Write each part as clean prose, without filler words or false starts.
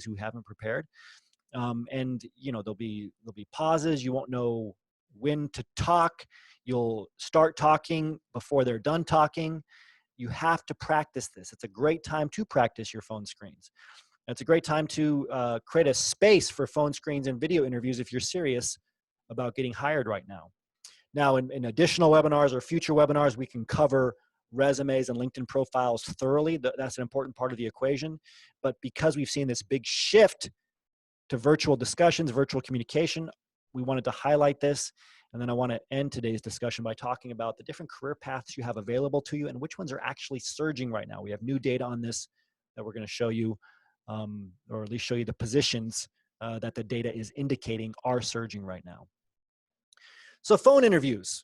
who haven't prepared. And there'll be pauses. You won't know when to talk. You'll start talking before they're done talking. You have to practice this. It's a great time to practice your phone screens. It's a great time to create a space for phone screens and video interviews if you're serious about getting hired right now. Now, in additional webinars or future webinars, we can cover resumes and LinkedIn profiles thoroughly. That's an important part of the equation. But because we've seen this big shift to virtual discussions, virtual communication, we wanted to highlight this. And then I want to end today's discussion by talking about the different career paths you have available to you and which ones are actually surging right now. We have new data on this that we're going to show you, or at least show you the positions that the data is indicating are surging right now. So phone interviews,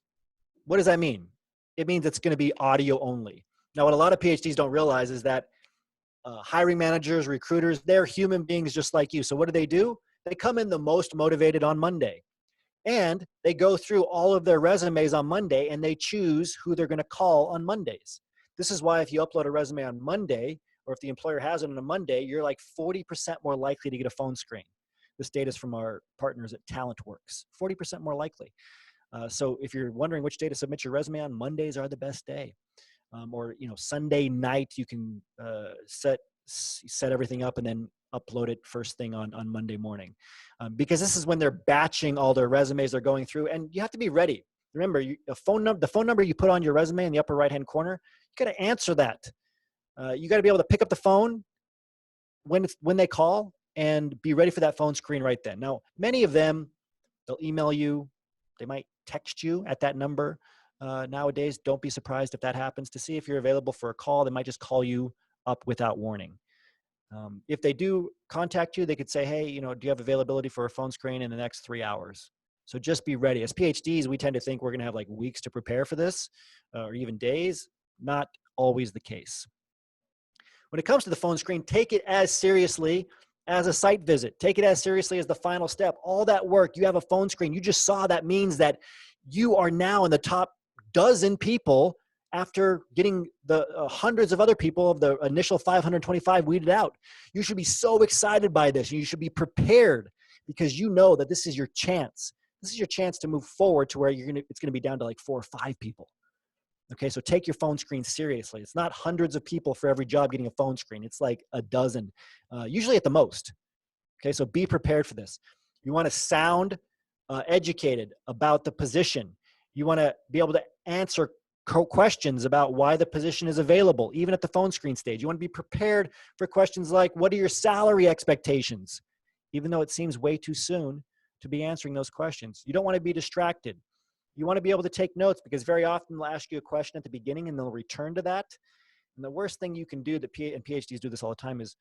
what does that mean? It means it's going to be audio only. Now, what a lot of PhDs don't realize is that hiring managers, recruiters, they're human beings just like you. So what do? They come in the most motivated on Monday. And they go through all of their resumes on Monday and they choose who they're going to call on Mondays. This is why if you upload a resume on Monday, or if the employer has it on a Monday, you're like 40% more likely to get a phone screen. This data is from our partners at TalentWorks, 40% more likely. So if you're wondering which day to submit your resume on, Mondays are the best day. Or Sunday night, you can set everything up and then upload it first thing on Monday morning. Because this is when they're batching all their resumes they're going through, and you have to be ready. Remember, the phone number you put on your resume in the upper right-hand corner, you got to answer that. You got to be able to pick up the phone when they call and be ready for that phone screen right then. Now, many of them, they'll email you. They might text you at that number. Nowadays, don't be surprised if that happens. To see if you're available for a call, they might just call you up without warning. If they do contact you, they could say, hey, do you have availability for a phone screen in the next 3 hours? So just be ready. As PhDs, we tend to think we're going to have like weeks to prepare for this, or even days. Not always the case. When it comes to the phone screen, take it as seriously as a site visit. Take it as seriously as the final step. All that work, you have a phone screen. You just saw that means that you are now in the top dozen people after getting the hundreds of other people of the initial 525 weeded out. You should be so excited by this. You should be prepared because you know that this is your chance. This is your chance to move forward to where it's going to be down to like 4 or 5 people. Okay, so take your phone screen seriously. It's not hundreds of people for every job getting a phone screen. It's like a dozen, usually at the most. Okay, so be prepared for this. You want to sound educated about the position. You want to be able to answer questions about why the position is available, even at the phone screen stage. You want to be prepared for questions like, what are your salary expectations? Even though it seems way too soon to be answering those questions. You don't want to be distracted. You want to be able to take notes because very often they'll ask you a question at the beginning and they'll return to that. And the worst thing you can do, and PhDs do this all the time, is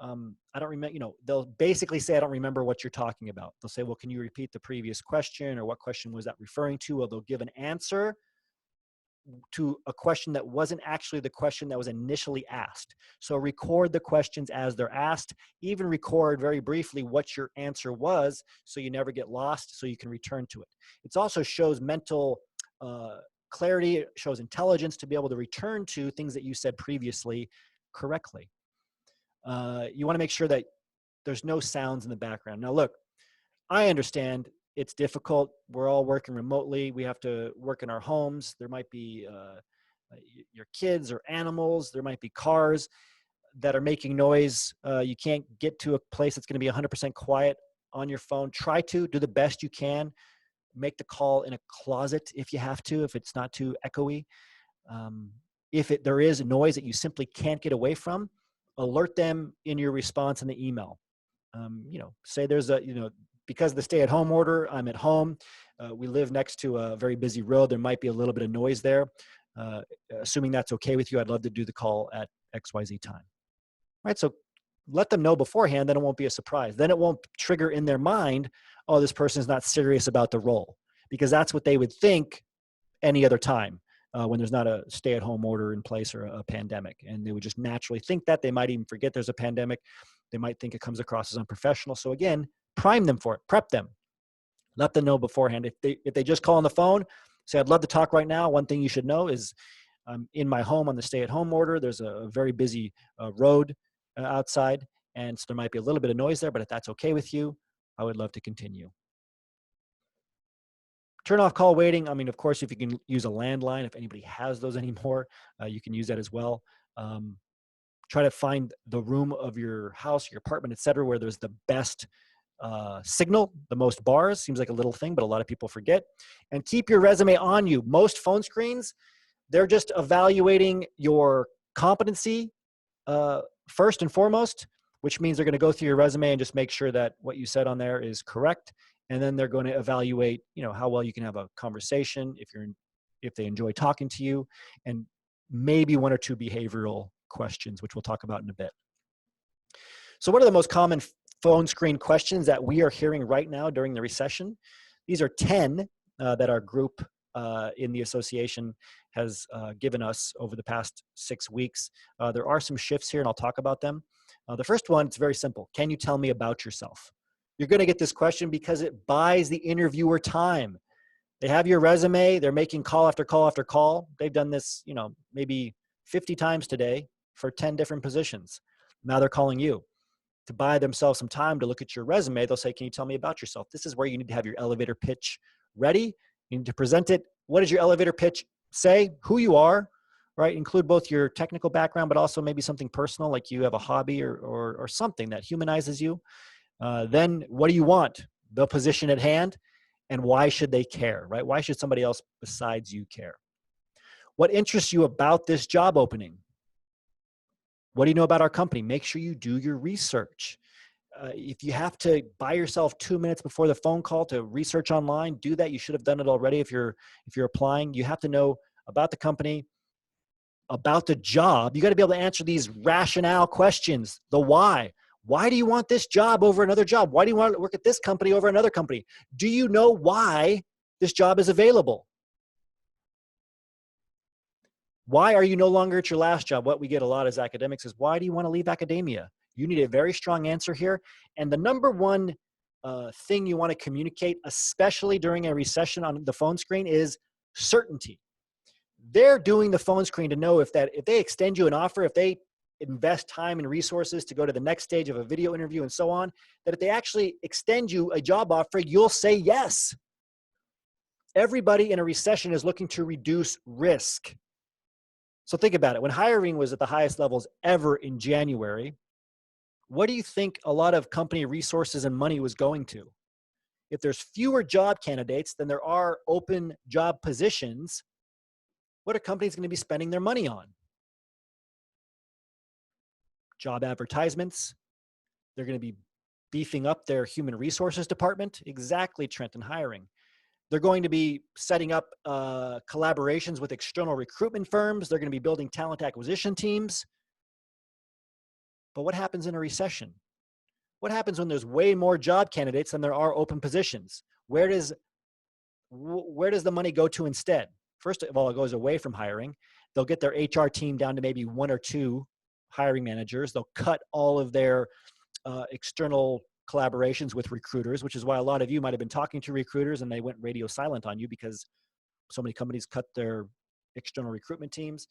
I don't remember, they'll basically say, I don't remember what you're talking about. They'll say, well, can you repeat the previous question, or what question was that referring to? Or they'll give an answer to a question that wasn't actually the question that was initially asked. So record the questions as they're asked, even record very briefly what your answer was so you never get lost, so you can return to it. It also shows mental clarity, it shows intelligence to be able to return to things that you said previously correctly. You want to make sure that there's no sounds in the background. Now look, I understand it's difficult. We're all working remotely. We have to work in our homes. There might be your kids or animals. There might be cars that are making noise. You can't get to a place that's going to be 100% quiet on your phone. Try to do the best you can. Make the call in a closet if you have to, if it's not too echoey. If there is a noise that you simply can't get away from, alert them in your response in the email. Say there's because of the stay-at-home order, I'm at home. We live next to a very busy road. There might be a little bit of noise there. Assuming that's okay with you, I'd love to do the call at XYZ time. All right, so let them know beforehand, then it won't be a surprise. Then it won't trigger in their mind, oh, this person is not serious about the role, because that's what they would think any other time when there's not a stay-at-home order in place or a pandemic. And they would just naturally think that. They might even forget there's a pandemic. They might think it comes across as unprofessional. So again, prime them for it, prep them, let them know beforehand. If they just call on the phone, say, I'd love to talk right now. One thing you should know is I'm in my home on the stay-at-home order. There's a very busy road outside, And so there might be a little bit of noise there, but if that's okay with you, I would love to continue. Turn off call waiting. I mean, of course, if you can use a landline, if anybody has those anymore, you can use that as well. Try to find the room of your house, your apartment, et cetera, where there's the best signal, the most bars. Seems like a little thing, but a lot of people forget. And keep your resume on you. Most phone screens, they're just evaluating your competency first and foremost, which means they're going to go through your resume and just make sure that what you said on there is correct. And then they're going to evaluate, how well you can have a conversation, if they enjoy talking to you, and maybe one or two behavioral questions, which we'll talk about in a bit. So what are the most common phone screen questions that we are hearing right now during the recession? These are 10 that our group in the association has given us over the past 6 weeks. There are some shifts here, and I'll talk about them. The first one, it's very simple. Can you tell me about yourself? You're going to get this question because it buys the interviewer time. They have your resume. They're making call after call after call. They've done this, maybe 50 times today for 10 different positions. Now they're calling you to buy themselves some time to look at your resume. They'll say, can you tell me about yourself? This is where you need to have your elevator pitch ready. You need to present it. What does your elevator pitch say? Who you are, right? Include both your technical background, but also maybe something personal, like you have a hobby or something that humanizes you. Then what do you want? The position at hand, and why should they care, right? Why should somebody else besides you care? What interests you about this job opening? What do you know about our company? Make sure you do your research. If you have to buy yourself 2 minutes before the phone call to research online, do that. You should have done it already if you're applying. You have to know about the company, about the job. You got to be able to answer these rationale questions. The why. Why do you want this job over another job? Why do you want to work at this company over another company? Do you know why this job is available? Why are you no longer at your last job? What we get a lot as academics is, why do you want to leave academia? You need a very strong answer here. And the number one thing you want to communicate, especially during a recession on the phone screen, is certainty. They're doing the phone screen to know if they extend you an offer, if they invest time and resources to go to the next stage of a video interview and so on, that if they actually extend you a job offer, you'll say yes. Everybody in a recession is looking to reduce risk. So think about it. When hiring was at the highest levels ever in January, what do you think a lot of company resources and money was going to? If there's fewer job candidates than there are open job positions, what are companies going to be spending their money on? Job advertisements. They're going to be beefing up their human resources department. Exactly, Trent, and hiring. They're going to be setting up collaborations with external recruitment firms. They're going to be building talent acquisition teams. But what happens in a recession? What happens when there's way more job candidates than there are open positions? Where does the money go to instead? First of all, it goes away from hiring. They'll get their HR team down to maybe 1 or 2 hiring managers. They'll cut all of their external collaborations with recruiters, which is why a lot of you might have been talking to recruiters and they went radio silent on you because so many companies cut their external recruitment teams.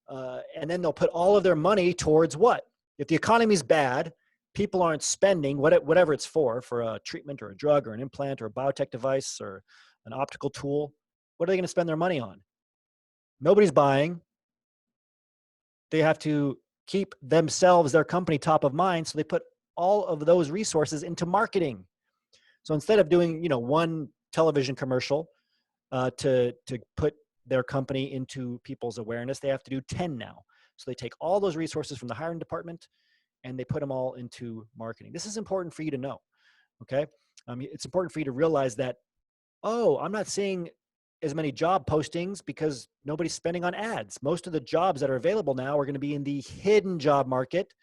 And then they'll put all of their money towards what? If the economy's bad, people aren't spending whatever it's for a treatment or a drug or an implant or a biotech device or an optical tool. What are they going to spend their money on? Nobody's buying. They have to keep themselves, their company, top of mind. So they put all of those resources into marketing. So instead of doing, one television commercial to put their company into people's awareness, they have to do 10 now. So they take all those resources from the hiring department and they put them all into marketing. This is important for you to know, okay? It's important for you to realize that, I'm not seeing as many job postings because nobody's spending on ads. Most of the jobs that are available now are going to be in the hidden job market,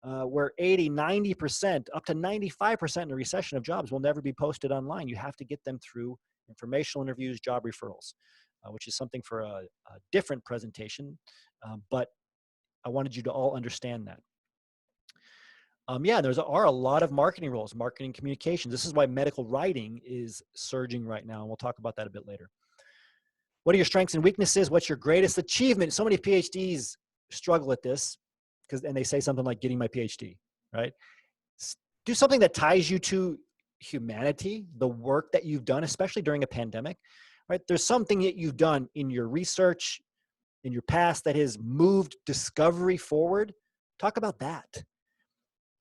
where 80, 90%, up to 95% in a recession of jobs will never be posted online. You have to get them through informational interviews, job referrals, which is something for a different presentation. But I wanted you to all understand that. There are a lot of marketing roles, marketing communications. This is why medical writing is surging right now, and we'll talk about that a bit later. What are your strengths and weaknesses? What's your greatest achievement? So many PhDs struggle at this and they say something like getting my PhD. right? Do something that ties you to humanity, the work that you've done, especially during a pandemic, right? There's something that you've done in your research, in your past that has moved discovery forward. Talk about that.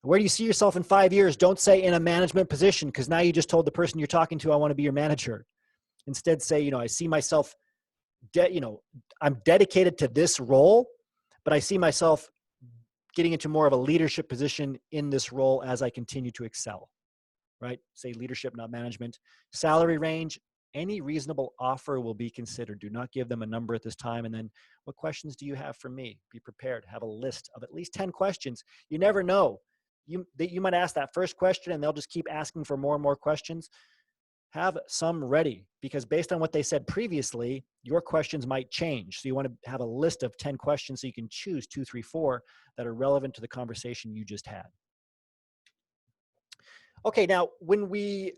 Where do you see yourself in 5 years? Don't say in a management position, because now you just told the person you're talking to, I want to be your manager. Instead say, I see myself, I'm dedicated to this role, but I see myself getting into more of a leadership position in this role as I continue to excel, right? Say leadership, not management. Salary range, any reasonable offer will be considered. Do not give them a number at this time. And then, what questions do you have for me? Be prepared. Have a list of at least 10 questions. You never know. You might ask that first question and they'll just keep asking for more and more questions. Have some ready, because based on what they said previously, your questions might change. So you want to have a list of 10 questions so you can choose 2, 3, 4 that are relevant to the conversation you just had. Okay, now when we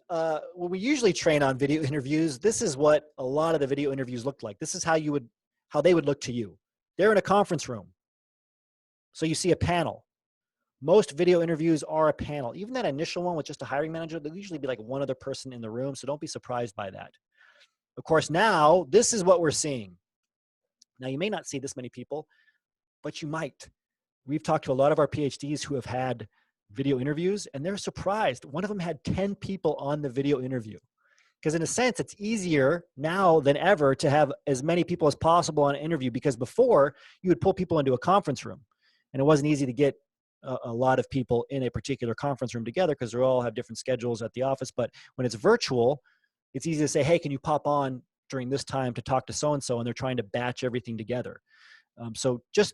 usually train on video interviews, this is what a lot of the video interviews look like. This is how they would look to you. They're in a conference room. So you see a panel. Most video interviews are a panel. Even that initial one with just a hiring manager, there'll usually be like one other person in the room, so don't be surprised by that. Of course, now this is what we're seeing. Now, you may not see this many people, but you might. We've talked to a lot of our PhDs who have had video interviews, and they're surprised. One of them had 10 people on the video interview. Because in a sense, it's easier now than ever to have as many people as possible on an interview, because before you would pull people into a conference room, and it wasn't easy to get a lot of people in a particular conference room together because they all have different schedules at the office. But when it's virtual, it's easy to say, hey, can you pop on during this time to talk to so-and-so? And they're trying to batch everything together. So just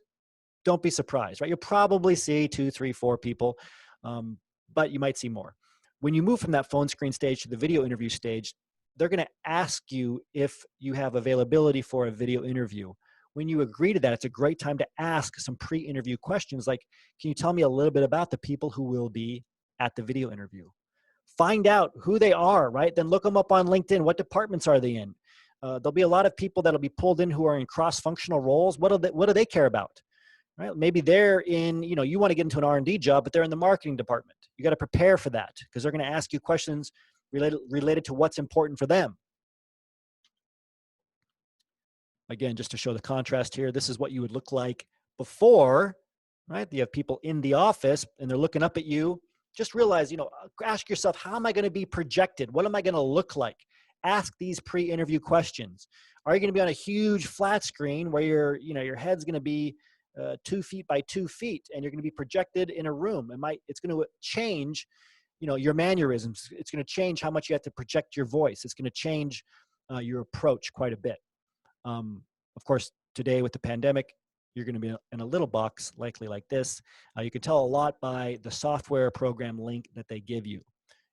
don't be surprised, right? You'll probably see 2, 3, 4 people, but you might see more. When you move from that phone screen stage to the video interview stage, they're going to ask you if you have availability for a video interview. When you agree to that, it's a great time to ask some pre-interview questions like, can you tell me a little bit about the people who will be at the video interview? Find out who they are, right? Then look them up on LinkedIn. What departments are they in? There'll be a lot of people that'll be pulled in who are in cross-functional roles. What do they care about? Right? Maybe they're in, you want to get into an R&D job, but they're in the marketing department. You got to prepare for that because they're going to ask you questions related to what's important for them. Again, just to show the contrast here, this is what you would look like before, right? You have people in the office and they're looking up at you. Just realize, ask yourself, how am I going to be projected? What am I going to look like? Ask these pre-interview questions. Are you going to be on a huge flat screen where your head's going to be 2 feet by 2 feet and you're going to be projected in a room? It's going to change, your mannerisms. It's going to change how much you have to project your voice. It's going to change your approach quite a bit. Of course, today with the pandemic, you're going to be in a little box, likely like this. You can tell a lot by the software program link that they give you.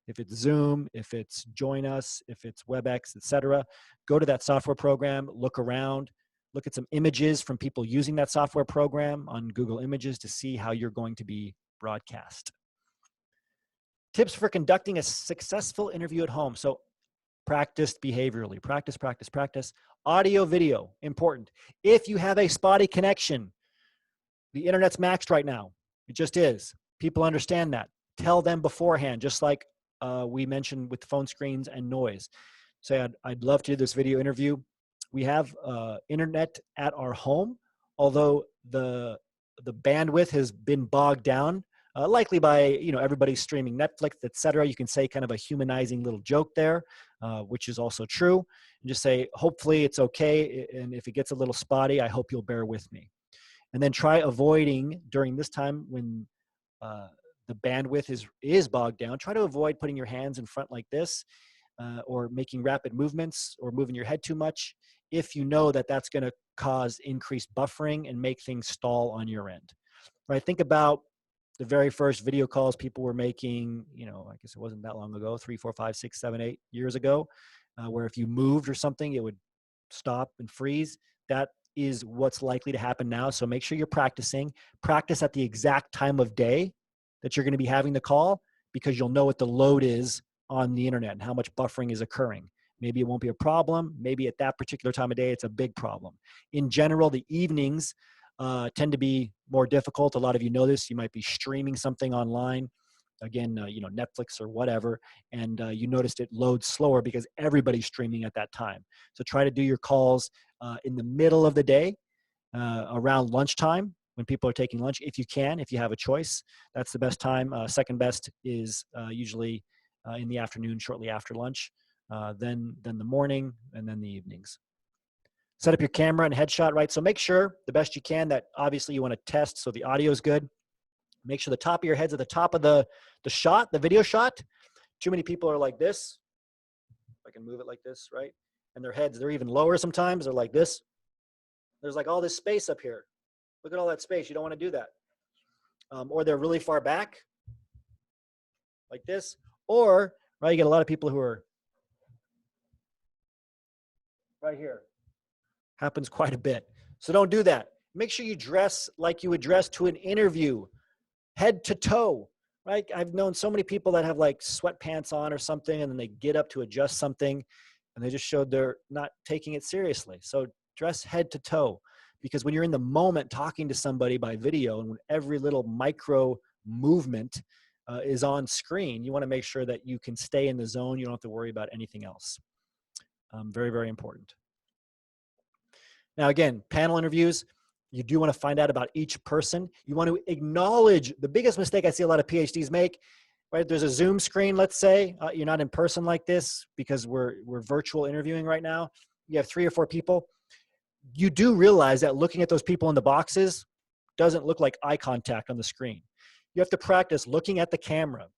If it's Zoom, if it's Join Us, if it's WebEx, etc., go to that software program, look around, look at some images from people using that software program on Google Images to see how you're going to be broadcast. Tips for conducting a successful interview at home. So practice behaviorally. Practice. Audio, video, important. If you have a spotty connection, the internet's maxed right now. It just is. People understand that. Tell them beforehand, just like we mentioned with phone screens and noise. Say, I'd love to do this video interview. We have internet at our home, although the bandwidth has been bogged down, likely by everybody streaming Netflix, etc. You can say kind of a humanizing little joke there, which is also true. And just say, hopefully it's okay, and if it gets a little spotty, I hope you'll bear with me. And then try avoiding, during this time when the bandwidth is bogged down, try to avoid putting your hands in front like this, or making rapid movements or moving your head too much if you know that that's going to cause increased buffering and make things stall on your end. Right? Think about the very first video calls people were making, I guess it wasn't that long ago, 3, 4, 5, 6, 7, 8 years ago, where if you moved or something, it would stop and freeze. That is what's likely to happen now. So make sure you're practicing. Practice at the exact time of day that you're going to be having the call, because you'll know what the load is on the internet and how much buffering is occurring. Maybe it won't be a problem. Maybe at that particular time of day, it's a big problem. In general, the evenings tend to be more difficult. A lot of you know this. You might be streaming something online, again, Netflix or whatever, and you noticed it loads slower because everybody's streaming at that time. So try to do your calls in the middle of the day, around lunchtime when people are taking lunch, if you can, if you have a choice. That's the best time. Second best is usually in the afternoon, shortly after lunch, then the morning, and then the evenings. Set up your camera and headshot right. So make sure the best you can that obviously you want to test so the audio is good. Make sure the top of your head's at the top of the shot, the video shot. Too many people are like this. I can move it like this, right? And their heads, they're even lower sometimes. They're like this. There's like all this space up here. Look at all that space. You don't want to do that. Or they're really far back, like this. Or, right, you get a lot of people who are right here. Happens quite a bit. So don't do that. Make sure you dress like you would dress to an interview, head to toe, right? I've known so many people that have like sweatpants on or something, and then they get up to adjust something, and they just showed they're not taking it seriously. So dress head to toe, because when you're in the moment talking to somebody by video, and when every little micro movement is on screen, you want to make sure that you can stay in the zone. You don't have to worry about anything else. Very, very important. Now, again, panel interviews, you do want to find out about each person. You want to acknowledge the biggest mistake I see a lot of PhDs make, right? There's a Zoom screen, let's say. You're not in person like this because we're virtual interviewing right now. You have 3 or 4 people. You do realize that looking at those people in the boxes doesn't look like eye contact on the screen. You have to practice looking at the camera.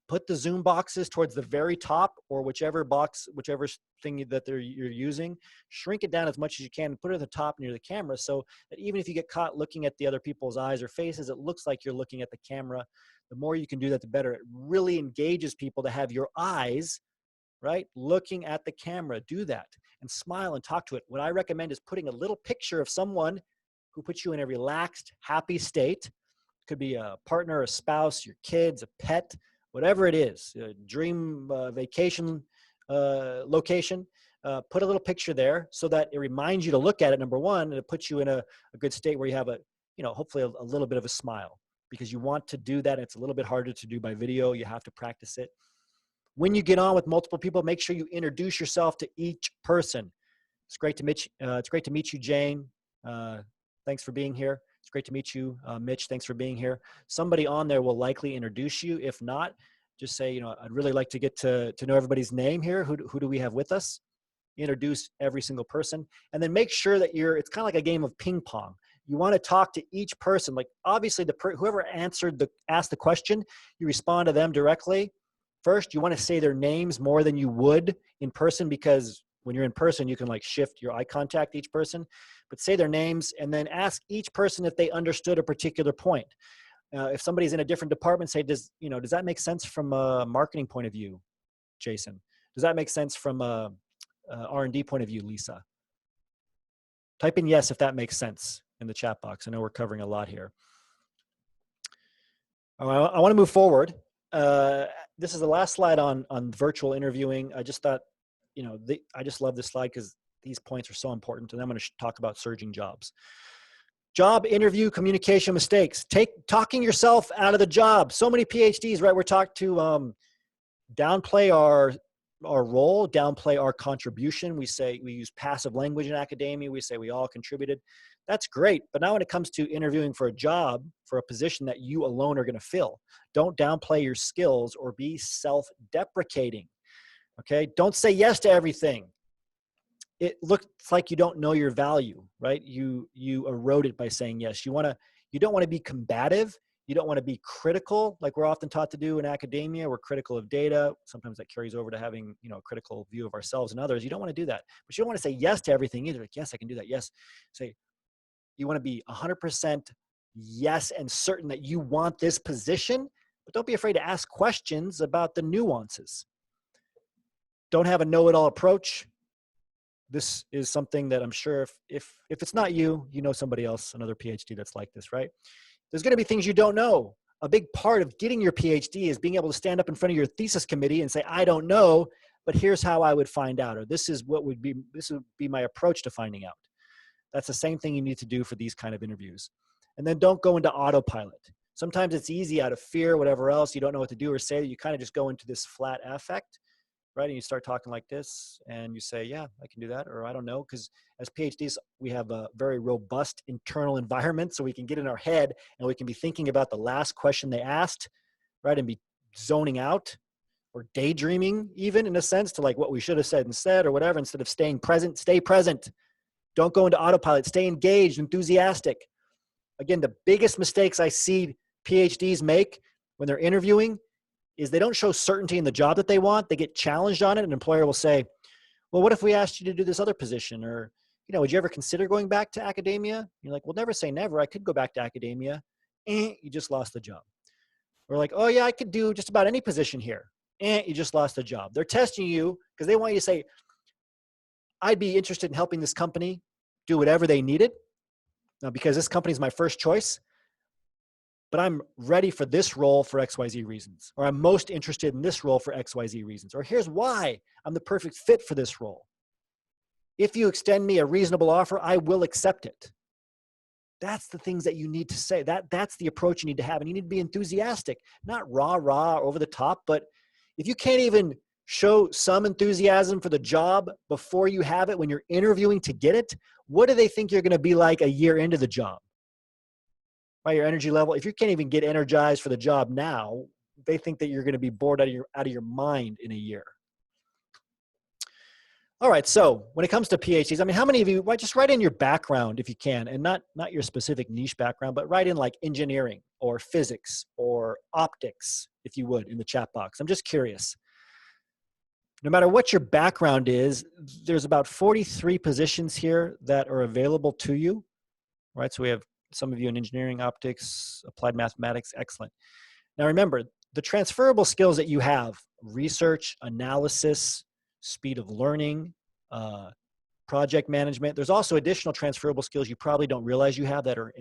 Put the Zoom boxes towards the very top, or whichever box, whichever thing that you're using, shrink it down as much as you can and put it at the top near the camera, so that even if you get caught looking at the other people's eyes or faces, it looks like you're looking at the camera. The more you can do that, the better. It really engages people to have your eyes, right, looking at the camera. Do that and smile and talk to it. What I recommend is putting a little picture of someone who puts you in a relaxed, happy state. Could be a partner, a spouse, your kids, a pet, whatever it is, a dream vacation location. Put a little picture there so that it reminds you to look at it, number one, and it puts you in a good state where you have hopefully a little bit of a smile, because you want to do that. It's a little bit harder to do by video. You have to practice it. When you get on with multiple people, make sure you introduce yourself to each person. It's great to meet you, Jane. Thanks for being here. It's great to meet you, Mitch. Thanks for being here. Somebody on there will likely introduce you. If not, just say, I'd really like to get to know everybody's name here. Who do we have with us? Introduce every single person, and then make sure that it's kind of like a game of ping pong. You want to talk to each person. Like, obviously, whoever asked the question, you respond to them directly. First, you want to say their names more than you would in person, because when you're in person, you can like shift your eye contact to each person, but say their names and then ask each person if they understood a particular point. If somebody's in a different department, say, does that make sense from a marketing point of view, Jason? Does that make sense from a R&D point of view, Lisa? Type in yes if that makes sense in the chat box. I know we're covering a lot here. I want to move forward. This is the last slide on virtual interviewing. I just thought, I just love this slide because these points are so important. And I'm going to talk about surging jobs. Job interview communication mistakes. Talking yourself out of the job. So many PhDs, right? We're taught to downplay our role, downplay our contribution. We say we use passive language in academia. We say we all contributed. That's great. But now when it comes to interviewing for a job, for a position that you alone are going to fill, don't downplay your skills or be self-deprecating. Okay? Don't say yes to everything. It looks like you don't know your value, right? You erode it by saying yes. You don't want to be combative. You don't want to be critical, like we're often taught to do in academia. We're critical of data. Sometimes that carries over to having, a critical view of ourselves and others. You don't want to do that. But you don't want to say yes to everything either. Like, yes, I can do that. Yes. Say, you want to be 100% yes and certain that you want this position, but don't be afraid to ask questions about the nuances. Don't have a know-it-all approach. This is something that I'm sure if it's not you, you know somebody else, another PhD that's like this, right? There's going to be things you don't know. A big part of getting your PhD is being able to stand up in front of your thesis committee and say, I don't know, but here's how I would find out, or this would be my approach to finding out. That's the same thing you need to do for these kind of interviews. And then don't go into autopilot. Sometimes it's easy out of fear, whatever else, you don't know what to do or say. You kind of just go into this flat affect, right? And you start talking like this and you say, yeah, I can do that. Or I don't know. Because as PhDs, we have a very robust internal environment. So we can get in our head and we can be thinking about the last question they asked, right? And be zoning out or daydreaming even in a sense to like what we should have said instead or whatever. Instead of staying present, stay present. Don't go into autopilot, stay engaged, enthusiastic. Again, the biggest mistakes I see PhDs make when they're interviewing is they don't show certainty in the job that they want. They get challenged on it. An employer will say, well, what if we asked you to do this other position? Or, would you ever consider going back to academia? You're like, well, never say never. I could go back to academia. You just lost the job. Or like, oh yeah, I could do just about any position here. You just lost the job. They're testing you because they want you to say, I'd be interested in helping this company do whatever they needed. Now, because this company is my first choice, but I'm ready for this role for XYZ reasons, or I'm most interested in this role for XYZ reasons, or here's why I'm the perfect fit for this role. If you extend me a reasonable offer, I will accept it. That's the things that you need to say. That's the approach you need to have. And you need to be enthusiastic, not rah, over the top. But if you can't even show some enthusiasm for the job before you have it when you're interviewing to get it, what do they think you're going to be like a year into the job? By your energy level, if you can't even get energized for the job now, they think that you're going to be bored out of your mind in a year. All right, so when it comes to PhDs, I mean, how many of you, just write in your background if you can, and not your specific niche background, but write in like engineering or physics or optics, if you would, in the chat box. I'm just curious. No matter what your background is, there's about 43 positions here that are available to you, right? So we have some of you in engineering, optics, applied mathematics, excellent. Now remember, the transferable skills that you have, research, analysis, speed of learning, project management, there's also additional transferable skills you probably don't realize you have that are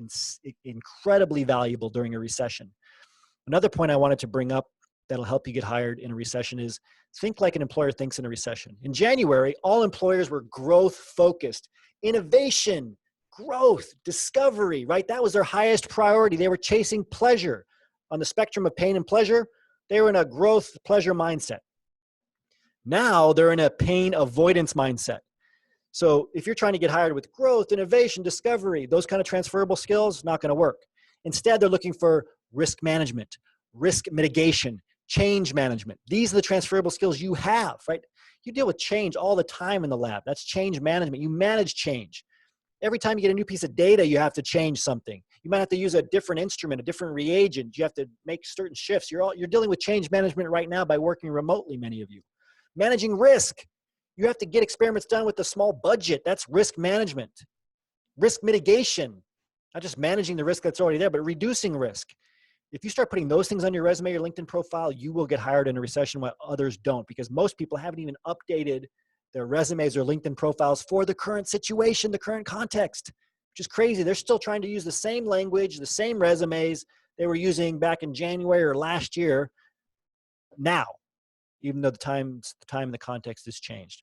incredibly valuable during a recession. Another point I wanted to bring up that'll help you get hired in a recession is think like an employer thinks in a recession. In January, all employers were growth focused, innovation, growth, discovery, right? That was their highest priority. They were chasing pleasure. On the spectrum of pain and pleasure, they were in a growth pleasure mindset. Now they're in a pain avoidance mindset. So if you're trying to get hired with growth, innovation, discovery, those kind of transferable skills, not going to work. Instead, they're looking for risk management, risk mitigation, change management. These are the transferable skills you have, right? You deal with change all the time in the lab. That's change management. You manage change. Every time you get a new piece of data, you have to change something. You might have to use a different instrument, a different reagent. You have to make certain shifts. You're dealing with change management right now by working remotely, many of you. Managing risk. You have to get experiments done with a small budget. That's risk management. Risk mitigation. Not just managing the risk that's already there, but reducing risk. If you start putting those things on your resume, your LinkedIn profile, you will get hired in a recession while others don't, because most people haven't even updated their resumes or LinkedIn profiles for the current situation, the current context, which is crazy. They're still trying to use the same language, the same resumes they were using back in January or last year now, even though the time and the context has changed.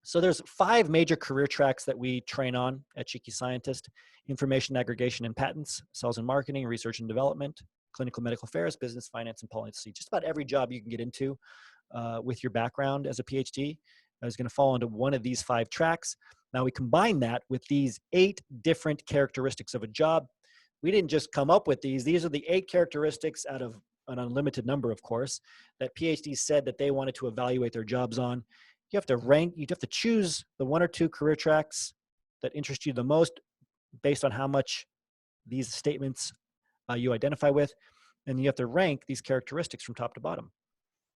So there's 5 major career tracks that we train on at Cheeky Scientist: information aggregation and patents, sales and marketing, research and development, clinical medical affairs, business, finance, and policy. Just about every job you can get into with your background as a PhD is going to fall into one of these 5 tracks. Now we combine that with these 8 different characteristics of a job. We didn't just come up with these. These are the 8 characteristics out of an unlimited number, of course, that PhDs said that they wanted to evaluate their jobs on. You have to rank, you have to choose the 1 or 2 career tracks that interest you the most based on how much these statements you identify with. And you have to rank these characteristics from top to bottom,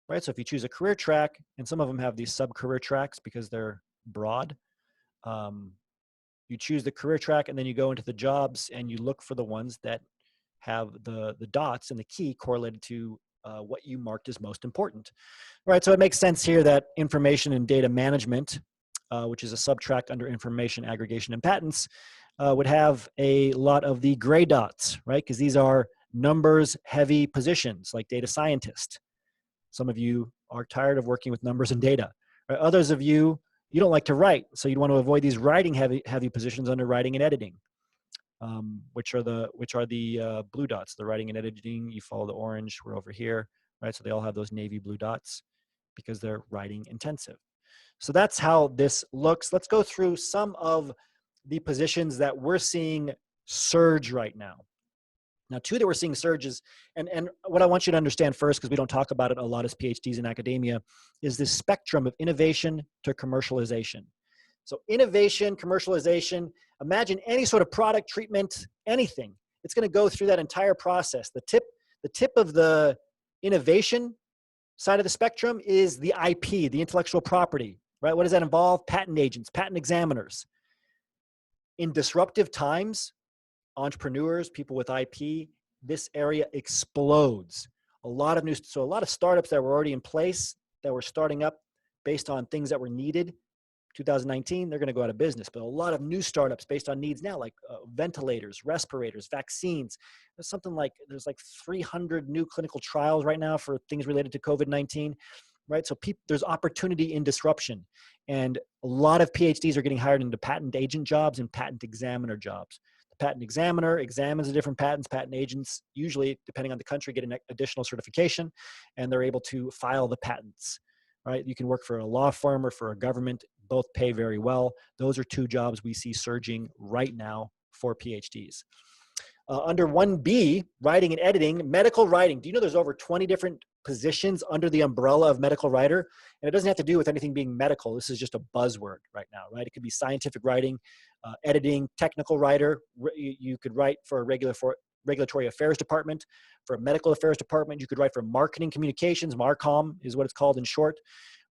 right? So if you choose a career track, and some of them have these sub-career tracks because they're broad, you choose the career track and then you go into the jobs and you look for the ones that have the dots and the key correlated to what you marked as most important, right? So it makes sense here that information and data management, which is a subtract under information aggregation and patents, would have a lot of the gray dots, right? Because these are numbers heavy positions like data scientist. Some of you are tired of working with numbers and data, right? Others of you You don't like to write, so you'd want to avoid these writing heavy positions under writing and editing, which are the blue dots. The writing and editing, you follow the orange, we're over here, right? So they all have those navy blue dots because they're writing intensive. So that's how this looks. Let's go through some of the positions that we're seeing surge right now. Now, two that we're seeing surges, and what I want you to understand first, because we don't talk about it a lot as PhDs in academia, is this spectrum of innovation to commercialization. So innovation, commercialization, imagine any sort of product, treatment, anything. It's going to go through that entire process. The tip of the innovation side of the spectrum is the IP, the intellectual property, right? What does that involve? Patent agents, patent examiners. In disruptive times, entrepreneurs, people with IP, this area explodes. So a lot of startups that were already in place that were starting up based on things that were needed. 2019, they're going to go out of business, but a lot of new startups based on needs now, like ventilators, respirators, vaccines. There's like 300 new clinical trials right now for things related to COVID-19, right? So there's opportunity in disruption, and a lot of PhDs are getting hired into patent agent jobs and patent examiner jobs. Patent examiner examines the different patents. Patent agents, usually, depending on the country, get an additional certification, and they're able to file the patents, right? You can work for a law firm or for a government. Both pay very well. Those are two jobs we see surging right now for PhDs. Under 1B, writing and editing, medical writing. Do you know there's over 20 different positions under the umbrella of medical writer? And it doesn't have to do with anything being medical. This is just a buzzword right now, right? It could be scientific writing, editing, technical writer. You could write for a regulatory affairs department, for a medical affairs department. You could write for marketing communications. MarCom is what it's called in short.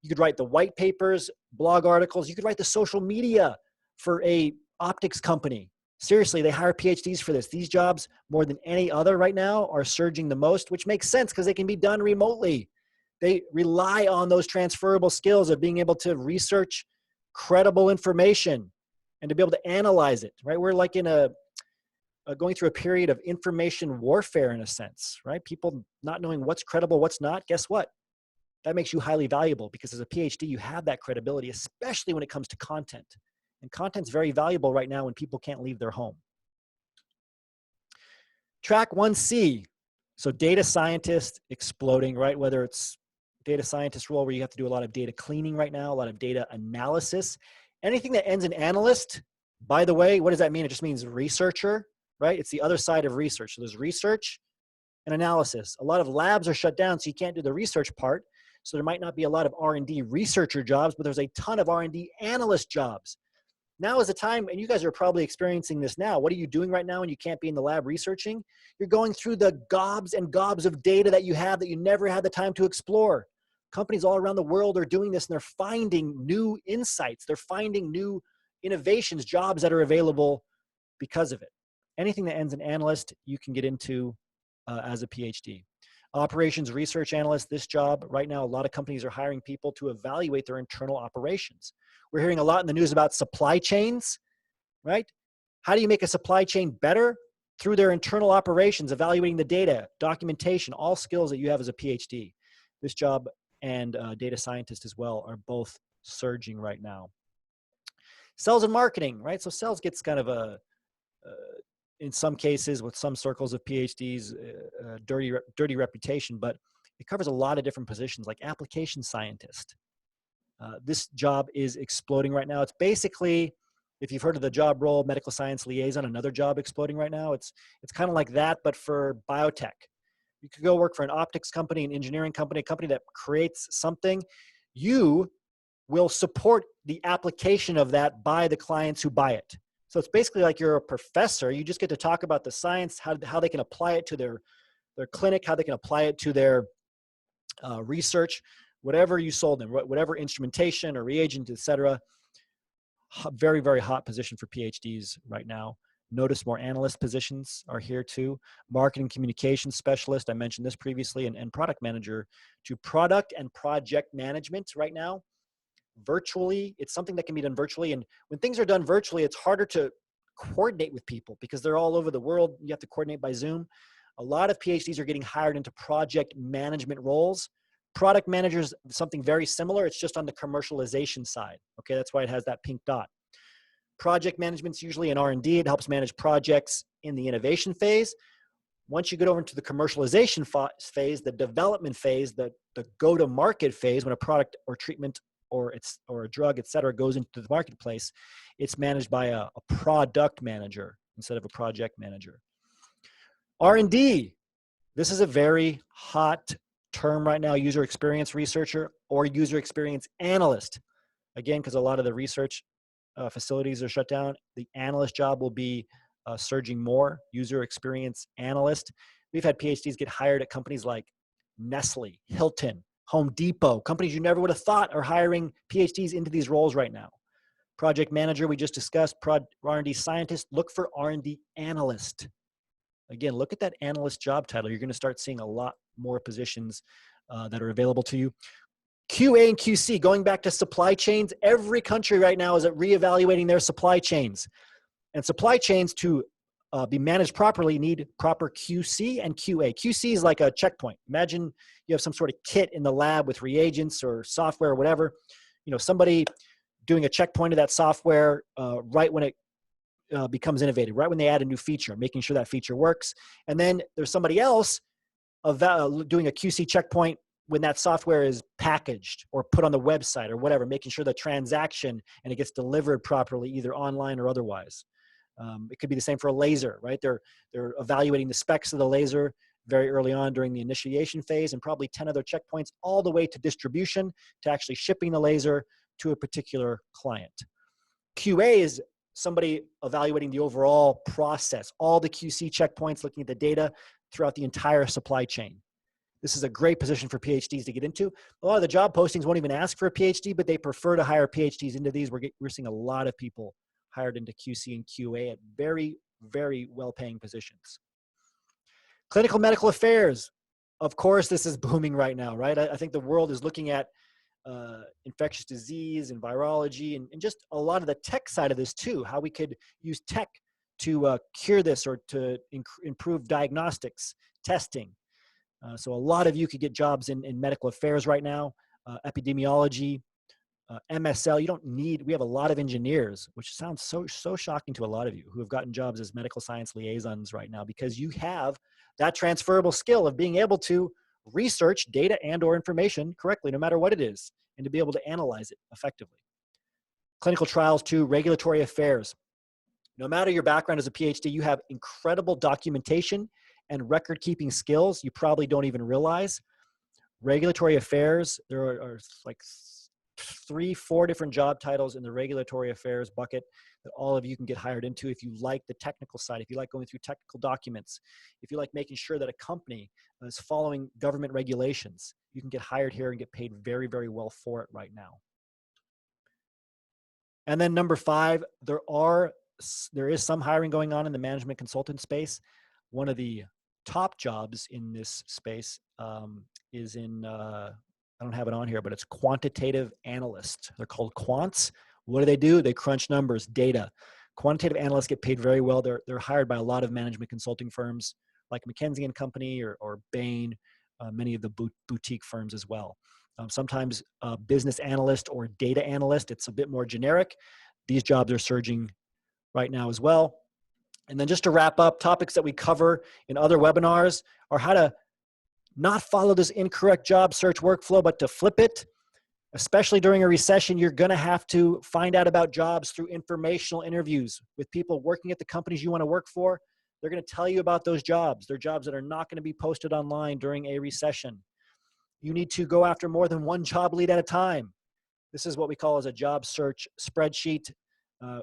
You could write the white papers, blog articles. You could write the social media for a optics company. Seriously, they hire PhDs for this. These jobs, more than any other right now, are surging the most, which makes sense because they can be done remotely. They rely on those transferable skills of being able to research credible information and to be able to analyze it, right? We're like going through a period of information warfare in a sense, right? People not knowing what's credible, what's not. Guess what? That makes you highly valuable because as a PhD, you have that credibility, especially when it comes to content. And content's very valuable right now when people can't leave their home. Track 1C. So data scientist exploding, right? Whether it's data scientist role where you have to do a lot of data cleaning right now, a lot of data analysis. Anything that ends in analyst, by the way, what does that mean? It just means researcher, right? It's the other side of research. So there's research and analysis. A lot of labs are shut down, so you can't do the research part. So there might not be a lot of R&D researcher jobs, but there's a ton of R&D analyst jobs. Now is the time, and you guys are probably experiencing this now. What are you doing right now when you can't be in the lab researching? You're going through the gobs and gobs of data that you have that you never had the time to explore. Companies all around the world are doing this, and they're finding new insights. They're finding new innovations, jobs that are available because of it. Anything that ends in analyst, you can get into as a PhD. Operations research analyst, this job right now, a lot of companies are hiring people to evaluate their internal operations. We're hearing a lot in the news about supply chains, right? How do you make a supply chain better? Through their internal operations, evaluating the data, documentation, all skills that you have as a PhD. This job and data scientist as well are both surging right now. Sales and marketing, right? So sales gets kind of in some cases with some circles of PhDs, dirty reputation, but it covers a lot of different positions like application scientist. This job is exploding right now. It's basically, if you've heard of the job role, medical science liaison, another job exploding right now. It's kind of like that, but for biotech. You could go work for an optics company, an engineering company, a company that creates something. You will support the application of that by the clients who buy it. So it's basically like you're a professor. You just get to talk about the science, how they can apply it to their clinic, how they can apply it to their research, whatever you sold them, whatever instrumentation or reagent, et cetera. Very, very hot position for PhDs right now. Notice more analyst positions are here too. Marketing communications specialist, I mentioned this previously, and product manager to product and project management right now. Virtually, it's something that can be done virtually. And when things are done virtually, it's harder to coordinate with people because they're all over the world. You have to coordinate by Zoom. A lot of PhDs are getting hired into project management roles. Product manager is something very similar. It's just on the commercialization side. Okay, that's why it has that pink dot. Project management's usually in R&D. It helps manage projects in the innovation phase. Once you get over into the commercialization phase, the development phase, the go-to-market phase, when a product or treatment or a drug, et cetera, goes into the marketplace, it's managed by a product manager instead of a project manager. R&D, this is a very hot term right now, user experience researcher or user experience analyst. Again, because a lot of the research facilities are shut down, the analyst job will be surging more, user experience analyst. We've had PhDs get hired at companies like Nestle, Hilton, Home Depot, companies you never would have thought are hiring PhDs into these roles right now. Project manager, we just discussed. R&D scientist, look for R&D analyst. Again, look at that analyst job title. You're going to start seeing a lot more positions that are available to you. QA and QC, going back to supply chains, every country right now is reevaluating their supply chains. And supply chains to be managed properly need proper QC and QA. QC is like a checkpoint. Imagine you have some sort of kit in the lab with reagents or software or whatever. You know, somebody doing a checkpoint of that software right when it becomes innovative, right when they add a new feature, making sure that feature works. And then there's somebody else doing a QC checkpoint when that software is packaged or put on the website or whatever, making sure the transaction and it gets delivered properly, either online or otherwise. It could be the same for a laser, right? They're evaluating the specs of the laser very early on during the initiation phase, and probably 10 other checkpoints all the way to distribution, to actually shipping the laser to a particular client. QA is somebody evaluating the overall process, all the QC checkpoints, looking at the data throughout the entire supply chain. This is a great position for PhDs to get into. A lot of the job postings won't even ask for a PhD, but they prefer to hire PhDs into these. We're seeing a lot of people hired into QC and QA at very, very well-paying positions. Clinical medical affairs. Of course, this is booming right now, right? I think the world is looking at infectious disease and virology and just a lot of the tech side of this too, how we could use tech to cure this or to improve diagnostics, testing. So a lot of you could get jobs in medical affairs right now, epidemiology, MSL. We have a lot of engineers, which sounds so shocking to a lot of you who have gotten jobs as medical science liaisons right now, because you have that transferable skill of being able to research data and or information correctly, no matter what it is, and to be able to analyze it effectively. Clinical trials too, regulatory affairs. No matter your background as a PhD, you have incredible documentation and record-keeping skills you probably don't even realize. Regulatory affairs, there are like 3-4 different job titles in the regulatory affairs bucket that all of you can get hired into if you like the technical side, if you like going through technical documents, if you like making sure that a company is following government regulations. You can get hired here and get paid very, very well for it right now. And then number 5, there is some hiring going on in the management consultant space. One of the top jobs in this space is in, I don't have it on here, but it's quantitative analyst. They're called quants. What do? They crunch numbers, data. Quantitative analysts get paid very well. They're hired by a lot of management consulting firms like McKinsey & Company or Bain, many of the boutique firms as well. Sometimes business analyst or data analyst, it's a bit more generic. These jobs are surging right now as well. And then just to wrap up, topics that we cover in other webinars are how to not follow this incorrect job search workflow, but to flip it. Especially during a recession, you're going to have to find out about jobs through informational interviews with people working at the companies you want to work for. They're going to tell you about those jobs. They're jobs that are not going to be posted online during a recession. You need to go after more than one job lead at a time. This is what we call as a job search spreadsheet.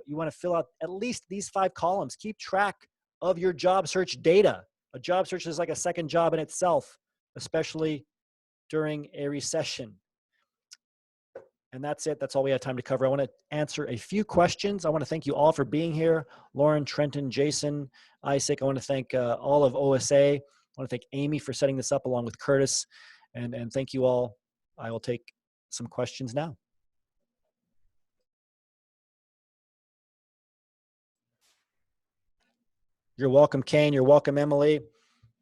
You want to fill out at least these 5 columns. Keep track of your job search data. A job search is like a second job in itself, especially during a recession. And that's it. That's all we have time to cover. I want to answer a few questions. I want to thank you all for being here. Lauren, Trenton, Jason, Isaac. I want to thank all of OSA. I want to thank Amy for setting this up along with Curtis. And thank you all. I will take some questions now. You're welcome, Kane. You're welcome, Emily.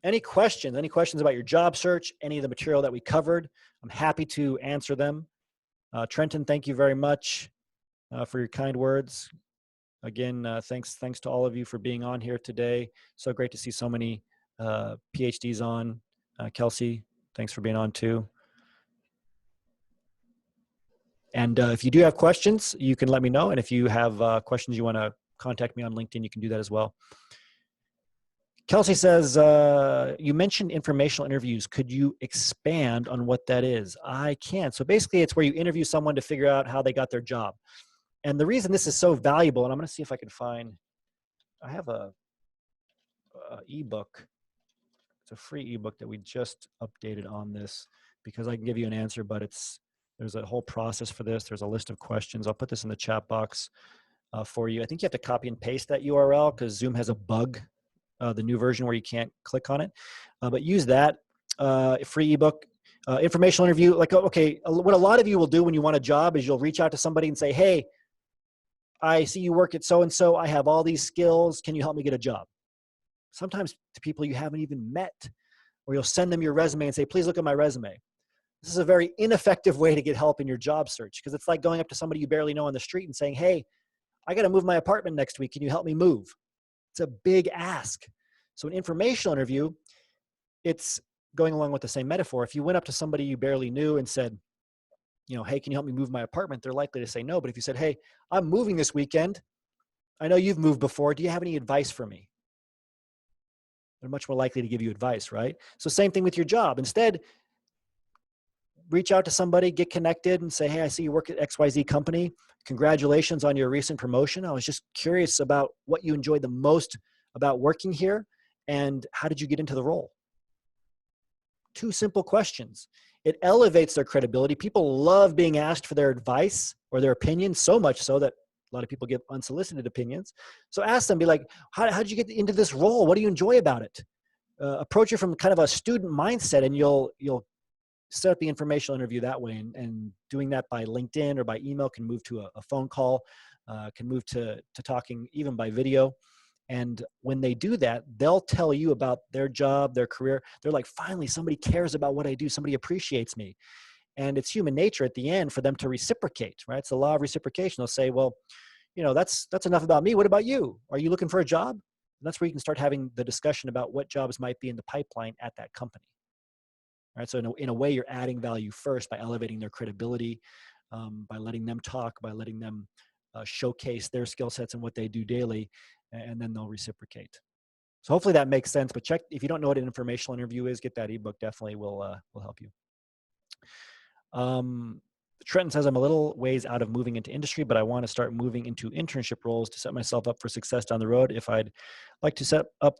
Any questions about your job search, any of the material that we covered, I'm happy to answer them. Trenton, thank you very much for your kind words. Again, thanks to all of you for being on here today. So great to see so many PhDs on. Kelsey, thanks for being on too. And if you do have questions, you can let me know. And if you have questions you want to contact me on LinkedIn, you can do that as well. Kelsey says, you mentioned informational interviews. Could you expand on what that is? I can. So basically, it's where you interview someone to figure out how they got their job. And the reason this is so valuable, and I'm going to see if I can find, I have a ebook. It's a free ebook that we just updated on this, because I can give you an answer, but there's a whole process for this. There's a list of questions. I'll put this in the chat box for you. I think you have to copy and paste that URL because Zoom has a bug, the new version where you can't click on it. But use that free ebook. Informational interview, like, okay, what a lot of you will do when you want a job is you'll reach out to somebody and say, hey, I see you work at so-and-so. I have all these skills. Can you help me get a job? Sometimes to people you haven't even met, or you'll send them your resume and say, please look at my resume. This is a very ineffective way to get help in your job search, because it's like going up to somebody you barely know on the street and saying, hey, I got to move my apartment next week. Can you help me move? It's a big ask. So an informational interview, it's going along with the same metaphor. If you went up to somebody you barely knew and said, hey, can you help me move my apartment? They're likely to say no. But if you said, hey, I'm moving this weekend. I know you've moved before. Do you have any advice for me? They're much more likely to give you advice, right? So same thing with your job. Instead, reach out to somebody, get connected and say, hey, I see you work at XYZ company. Congratulations on your recent promotion. I was just curious about what you enjoyed the most about working here, and how did you get into the role? 2 simple questions. It elevates their credibility. People love being asked for their advice or their opinion, so much so that a lot of people give unsolicited opinions. So ask them, be like, how did you get into this role? What do you enjoy about it? Approach it from kind of a student mindset, and you'll set up the informational interview that way. And doing that by LinkedIn or by email can move to a phone call, can move to talking even by video. And when they do that, they'll tell you about their job, their career. They're like, finally, somebody cares about what I do. Somebody appreciates me. And it's human nature at the end for them to reciprocate, right? It's the law of reciprocation. They'll say, well, that's enough about me. What about you? Are you looking for a job? And that's where you can start having the discussion about what jobs might be in the pipeline at that company. All right. So in a way, you're adding value first by elevating their credibility, by letting them talk, by letting them showcase their skill sets and what they do daily, and then they'll reciprocate. So hopefully that makes sense. But check, if you don't know what an informational interview is, get that ebook. Definitely will help you. Trenton says, I'm a little ways out of moving into industry, but I want to start moving into internship roles to set myself up for success down the road. If I'd like to set up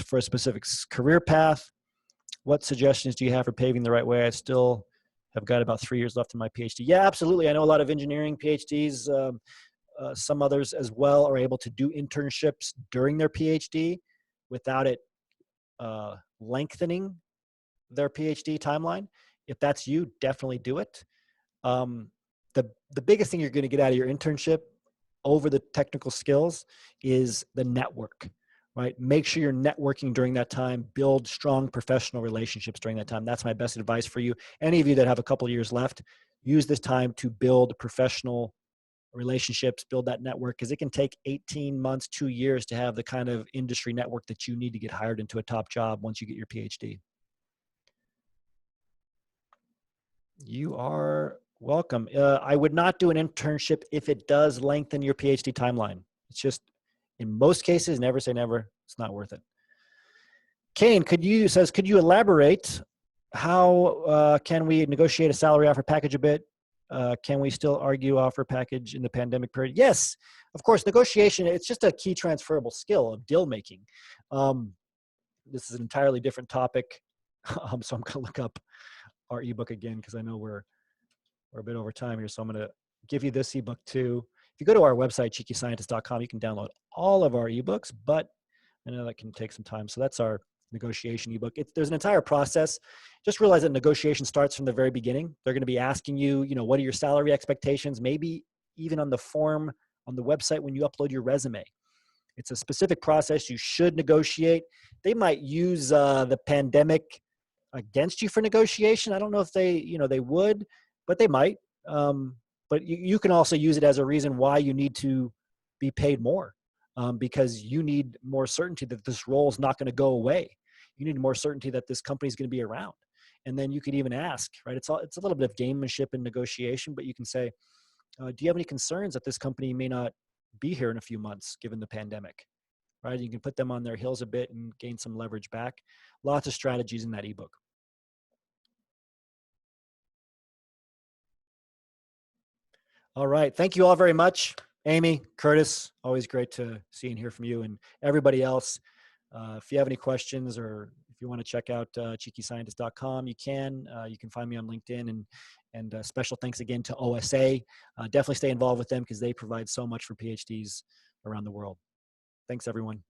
for a specific career path, what suggestions do you have for paving the right way? I still have got about 3 years left in my PhD. Yeah, absolutely. I know a lot of engineering PhDs, some others as well, are able to do internships during their PhD without it lengthening their PhD timeline. If that's you, definitely do it. The biggest thing you're going to get out of your internship over the technical skills is the network, right? Make sure you're networking during that time. Build strong professional relationships during that time. That's my best advice for you. Any of you that have a couple of years left, use this time to build professional relationships, build that network, because it can take 18 months, 2 years to have the kind of industry network that you need to get hired into a top job once you get your PhD. You are welcome. I would not do an internship if it does lengthen your PhD timeline. It's just, in most cases, never say never. It's not worth it. Kane, could you elaborate how can we negotiate a salary offer package a bit? Can we still argue offer package in the pandemic period? Yes, of course. Negotiation, it's just a key transferable skill of deal making. This is an entirely different topic. So I'm going to look up our ebook again, because I know we're a bit over time here. So I'm going to give you this ebook too. If you go to our website, cheekyscientist.com, you can download all of our ebooks, but I know that can take some time. So that's our negotiation ebook. There's an entire process. Just realize that negotiation starts from the very beginning. They're going to be asking you, what are your salary expectations? Maybe even on the form on the website when you upload your resume. It's a specific process you should negotiate. They might use the pandemic against you for negotiation. I don't know if they would, but they might. Um, but you can also use it as a reason why you need to be paid more, because you need more certainty that this role is not going to go away. You need more certainty that this company is going to be around. And then you could even ask, right? It's a little bit of gamemanship and negotiation, but you can say, do you have any concerns that this company may not be here in a few months given the pandemic? Right? You can put them on their heels a bit and gain some leverage back. Lots of strategies in that ebook. All right. Thank you all very much. Amy, Curtis, always great to see and hear from you, and everybody else. If you have any questions, or if you want to check out cheekyscientist.com, you can. You can find me on LinkedIn, and special thanks again to OSA. Definitely stay involved with them because they provide so much for PhDs around the world. Thanks, everyone.